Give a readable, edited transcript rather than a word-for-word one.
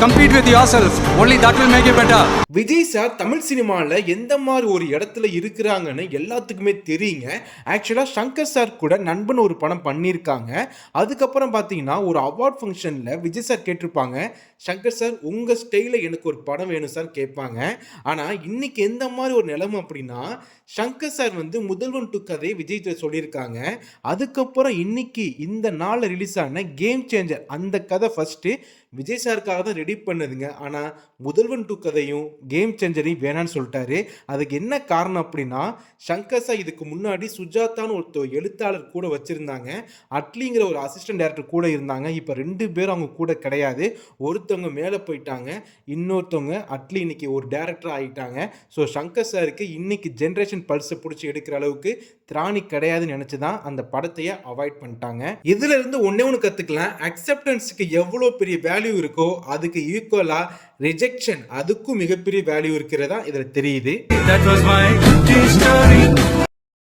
compete with yourself. Only that will make you better. Vijay sir Tamil சினிமாவில் எந்த மாதிரி ஒரு இடத்துல இருக்கிறாங்கன்னு எல்லாத்துக்குமே தெரியுங்க. ஆக்சுவலாக சங்கர் சார் கூட நண்பன் ஒரு படம் பண்ணியிருக்காங்க. அதுக்கப்புறம் பார்த்தீங்கன்னா ஒரு அவார்ட் ஃபங்க்ஷனில் விஜய் சார் கேட்டிருப்பாங்க, சங்கர் சார் உங்கள் ஸ்டைலில் எனக்கு ஒரு படம் வேணும் சார் கேட்பாங்க. ஆனால் இன்னைக்கு எந்த மாதிரி ஒரு நிலைமை அப்படின்னா, சங்கர் சார் வந்து முதல்வன் 2 கதையை விஜய் சொல்லியிருக்காங்க. அதுக்கப்புறம் இன்னைக்கு இந்த நாளில் ரிலீஸ் ஆன கேம் சேஞ்சர் அந்த கதை ஃபஸ்ட்டு விஜய் சாருக்காக தான் ரெடி பண்ணதுங்க. ஆனால் முதல்வன் 2 கதையும் கேம் சேஞ்சரையும் வேணான்னு சொல்லிட்டாரு. அதுக்கு என்ன காரணம் அப்படின்னா, சங்கர் சார் இதுக்கு முன்னாடி சுஜாதான்னு ஒருத்தர் எழுத்தாளர் கூட வச்சுருந்தாங்க, அட்லிங்கிற ஒரு அசிஸ்டன்ட் டைரக்டர் கூட இருந்தாங்க. இப்போ 2 பேரும் அவங்க கூட கிடையாது. ஒருத்தவங்க மேலே போயிட்டாங்க, இன்னொருத்தவங்க அட்லி இன்னைக்கு ஒரு டைரக்டர் ஆகிட்டாங்க. ஸோ சங்கர் சாருக்கு இன்னைக்கு ஜென்ரேஷன் பல்ஸை பிடிச்சி எடுக்கிற அளவுக்கு திராணி கிடையாதுன்னு நினச்சி தான் அந்த படத்தையே அவாய்ட் பண்ணிட்டாங்க. இதுல இருந்து ஒன்னே ஒன்று கற்றுக்கலாம், அக்செப்டன்ஸுக்கு எவ்வளோ பெரிய வேல்யூ இருக்கோ அதுக்கு ஈக்குவலாக ரிஜெக்ஷன் அதுக்கும் மிகப்பெரிய வேல்யூ இருக்கிறதா இதில் தெரியுது. That was my story.